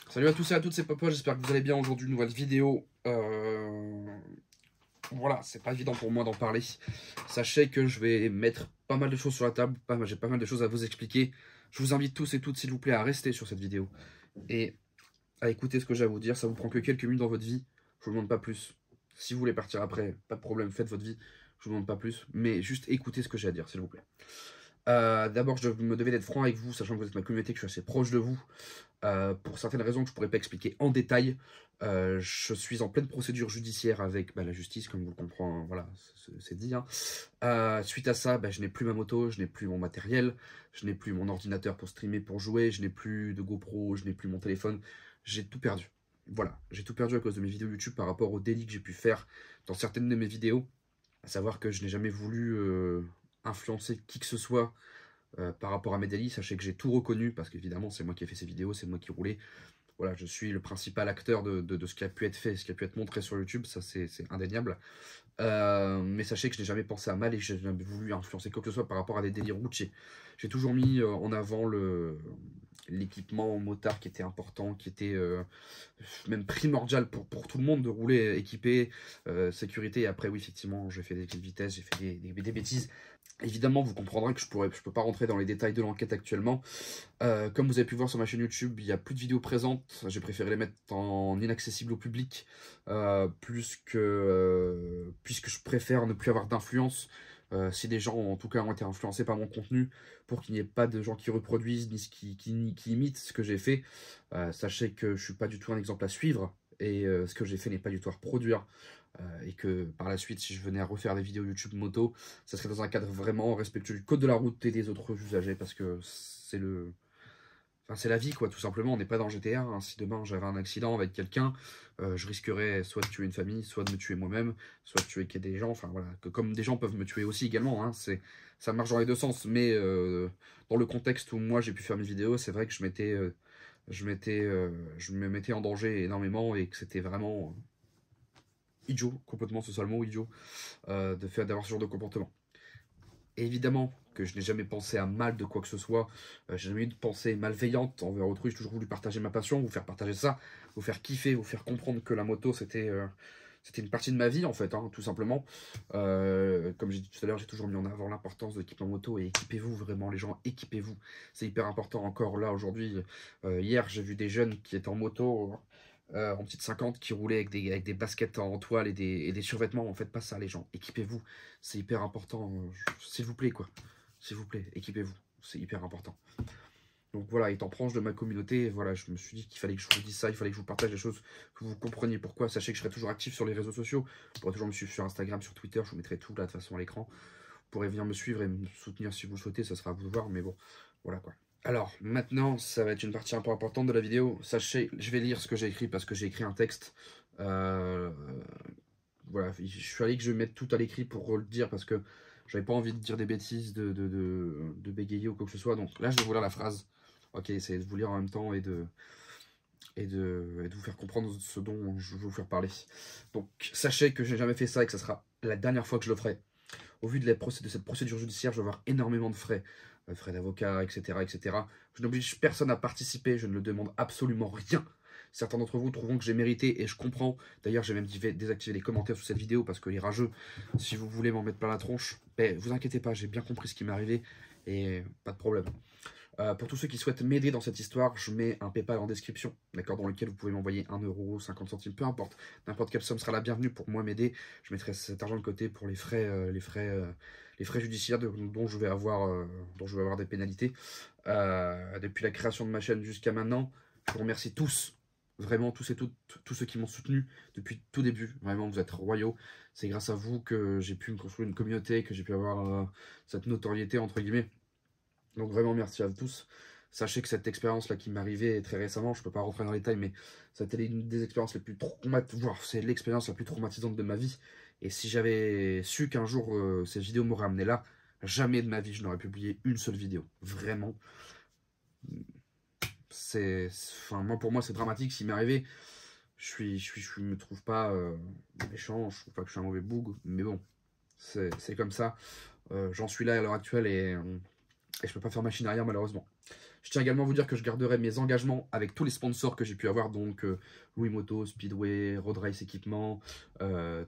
Salut à tous et à toutes, c'est Papa, j'espère que vous allez bien. Aujourd'hui, une nouvelle vidéo. Voilà, c'est pas évident pour moi d'en parler. Sachez que je vais mettre pas mal de choses sur la table, j'ai pas mal de choses à vous expliquer. Je vous invite tous et toutes, s'il vous plaît, à rester sur cette vidéo et à écouter ce que j'ai à vous dire. Ça vous prend que quelques minutes dans votre vie, je vous demande pas plus. Si vous voulez partir après, pas de problème, faites votre vie, je vous demande pas plus. Mais juste écoutez ce que j'ai à dire, s'il vous plaît. D'abord, je me devais d'être franc avec vous, sachant que vous êtes ma communauté, que je suis assez proche de vous. Pour certaines raisons que je ne pourrais pas expliquer en détail, je suis en pleine procédure judiciaire avec la justice, comme vous le comprenez, voilà, c'est dit. Hein. Suite à ça, je n'ai plus ma moto, je n'ai plus mon matériel, je n'ai plus mon ordinateur pour streamer, pour jouer, je n'ai plus de GoPro, je n'ai plus mon téléphone, j'ai tout perdu. Voilà, j'ai tout perdu à cause de mes vidéos YouTube par rapport aux délits que j'ai pu faire dans certaines de mes vidéos, à savoir que je n'ai jamais voulu influencer qui que ce soit par rapport à mes délits. Sachez que j'ai tout reconnu, parce qu'évidemment c'est moi qui ai fait ces vidéos, c'est moi qui roulais. Voilà, je suis le principal acteur de ce qui a pu être fait, ce qui a pu être montré sur YouTube, ça c'est indéniable. Mais sachez que je n'ai jamais pensé à mal et que je n'ai jamais voulu influencer quoi que ce soit par rapport à des délits routiers. J'ai toujours mis en avant l'équipement motard qui était important, qui était même primordial pour tout le monde de rouler équipé, sécurité. Et après, oui, effectivement, j'ai fait des vitesses, j'ai fait des bêtises. Évidemment, vous comprendrez que je peux pas rentrer dans les détails de l'enquête actuellement. Comme vous avez pu voir sur ma chaîne YouTube, il n'y a plus de vidéos présentes. J'ai préféré les mettre en inaccessible au public, puisque je préfère ne plus avoir d'influence. Si des gens, en tout cas, ont été influencés par mon contenu, pour qu'il n'y ait pas de gens qui reproduisent, ni qui imitent ce que j'ai fait, sachez que je ne suis pas du tout un exemple à suivre, et ce que j'ai fait n'est pas du tout à reproduire. Et que par la suite, si je venais à refaire des vidéos YouTube moto, ça serait dans un cadre vraiment respectueux du code de la route et des autres usagers, parce que c'est la vie, quoi, tout simplement. On n'est pas dans GTA. Hein. Si demain j'avais un accident avec quelqu'un, je risquerais soit de tuer une famille, soit de me tuer moi-même, soit de tuer des gens. Enfin voilà, comme des gens peuvent me tuer aussi également. Hein. Ça marche dans les deux sens. Mais dans le contexte où moi j'ai pu faire mes vidéos, c'est vrai que je me mettais en danger énormément et que c'était vraiment idiot, complètement, ce mot idiot, d'avoir ce genre de comportement. Et évidemment que je n'ai jamais pensé à mal de quoi que ce soit, j'ai jamais eu de pensée malveillante envers autrui, j'ai toujours voulu partager ma passion, vous faire partager ça, vous faire kiffer, vous faire comprendre que la moto c'était une partie de ma vie en fait, hein, tout simplement. Comme j'ai dit tout à l'heure, j'ai toujours mis en avant l'importance de l'équipement moto et équipez-vous vraiment les gens, équipez-vous, c'est hyper important encore là aujourd'hui. Hier j'ai vu des jeunes qui étaient en moto, en petite 50 qui roulaient avec des baskets en toile et des survêtements. En fait, pas ça, les gens. Équipez-vous. C'est hyper important. S'il vous plaît, quoi. S'il vous plaît, équipez-vous. C'est hyper important. Donc voilà, étant proche de ma communauté, voilà, je me suis dit qu'il fallait que je vous dise ça, il fallait que je vous partage des choses, que vous compreniez pourquoi. Sachez que je serai toujours actif sur les réseaux sociaux. Vous pourrez toujours me suivre sur Instagram, sur Twitter. Je vous mettrai tout là, de toute façon, à l'écran. Vous pourrez venir me suivre et me soutenir si vous le souhaitez. Ça sera à vous de voir, mais bon, voilà quoi. Alors, maintenant, ça va être une partie un peu importante de la vidéo. Sachez, je vais lire ce que j'ai écrit parce que j'ai écrit un texte. Voilà, je suis allé que je vais mettre tout à l'écrit pour le dire parce que j'avais pas envie de dire des bêtises, de bégayer ou quoi que ce soit. Donc là, je vais vous lire la phrase. Ok, essayez de vous lire en même temps et de vous faire comprendre ce dont je veux vous faire parler. Donc, sachez que je n'ai jamais fait ça et que ça sera la dernière fois que je le ferai. Au vu de cette procédure judiciaire, je vais avoir énormément de frais. Frais d'avocat, etc., etc. Je n'oblige personne à participer, je ne le demande absolument rien. Certains d'entre vous trouveront que j'ai mérité et je comprends. D'ailleurs, j'ai même désactivé les commentaires sous cette vidéo parce que les rageux, si vous voulez m'en mettre plein la tronche, vous inquiétez pas, j'ai bien compris ce qui m'est arrivé et pas de problème. Pour tous ceux qui souhaitent m'aider dans cette histoire, je mets un PayPal en description, d'accord, dans lequel vous pouvez m'envoyer 1 euro, 50 centimes, peu importe. N'importe quelle somme sera la bienvenue pour moi m'aider. Je mettrai cet argent de côté pour les frais judiciaires dont je vais avoir des pénalités. Depuis la création de ma chaîne jusqu'à maintenant, je vous remercie tous, vraiment tous et toutes, tous ceux qui m'ont soutenu depuis tout début. Vraiment, vous êtes royaux. C'est grâce à vous que j'ai pu me construire une communauté, que j'ai pu avoir cette notoriété, entre guillemets. Donc vraiment merci à tous. Sachez que cette expérience-là qui m'est arrivée très récemment, je ne peux pas rentrer dans les détails, mais c'était une des expériences les plus traumatisantes, voire c'est l'expérience la plus traumatisante de ma vie. Et si j'avais su qu'un jour cette vidéo m'aurait amené là, jamais de ma vie je n'aurais publié une seule vidéo. Vraiment. Pour moi c'est dramatique. S'il m'est arrivé, je me trouve pas méchant, je trouve pas que je suis un mauvais boug, mais bon, c'est comme ça. J'en suis là à l'heure actuelle et je peux pas faire machine arrière malheureusement. Je tiens également à vous dire que je garderai mes engagements avec tous les sponsors que j'ai pu avoir, donc Louis Moto, Speedway, Road Race Équipement,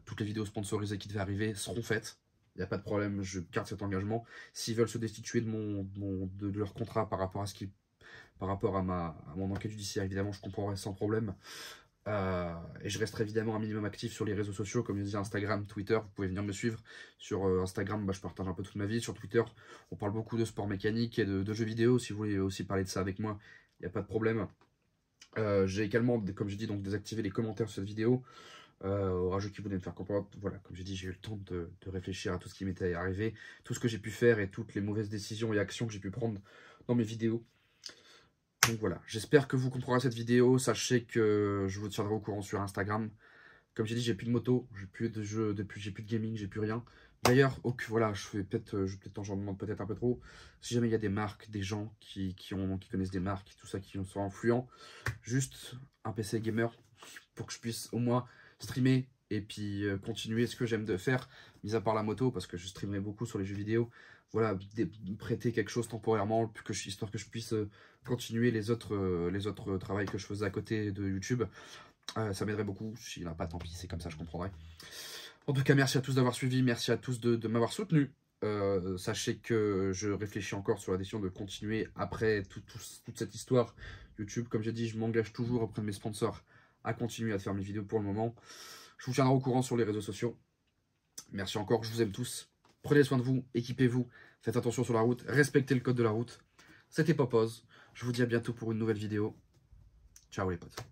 toutes les vidéos sponsorisées qui devaient arriver seront faites. Il n'y a pas de problème, je garde cet engagement. S'ils veulent se destituer de leur contrat par rapport à mon enquête judiciaire, évidemment, je comprendrai sans problème. Et je resterai évidemment un minimum actif sur les réseaux sociaux, comme je disais, Instagram, Twitter. Vous pouvez venir me suivre. Sur Instagram, je partage un peu toute ma vie. Sur Twitter, on parle beaucoup de sport mécanique et de jeux vidéo. Si vous voulez aussi parler de ça avec moi, il n'y a pas de problème. J'ai également, comme j'ai dit, donc désactivé les commentaires sur cette vidéo. Au rageux qui voulait me faire comprendre, voilà, comme j'ai dit, j'ai eu le temps de réfléchir à tout ce qui m'était arrivé, tout ce que j'ai pu faire et toutes les mauvaises décisions et actions que j'ai pu prendre dans mes vidéos. Donc voilà, j'espère que vous comprendrez cette vidéo. Sachez que je vous tiendrai au courant sur Instagram. Comme j'ai dit, j'ai plus de moto, j'ai plus de jeux, j'ai plus de gaming, j'ai plus rien. D'ailleurs, voilà, j'en demande peut-être un peu trop. Si jamais il y a des marques, des gens qui connaissent des marques, tout ça, qui sont influents, juste un PC gamer pour que je puisse au moins streamer et puis continuer ce que j'aime de faire, mis à part la moto, parce que je streamerai beaucoup sur les jeux vidéo. Voilà, prêter quelque chose temporairement, histoire que je puisse continuer les autres travails que je faisais à côté de YouTube. Ça m'aiderait beaucoup. S'il n'y en a pas, tant pis, c'est comme ça, je comprendrai. En tout cas, merci à tous d'avoir suivi, merci à tous de m'avoir soutenu. Sachez que je réfléchis encore sur la décision de continuer après toute cette histoire YouTube. Comme j'ai dit, je m'engage toujours auprès de mes sponsors à continuer à faire mes vidéos pour le moment. Je vous tiendrai au courant sur les réseaux sociaux. Merci encore, je vous aime tous. Prenez soin de vous, équipez-vous, faites attention sur la route, respectez le code de la route. C'était Popose. Je vous dis à bientôt pour une nouvelle vidéo. Ciao les potes.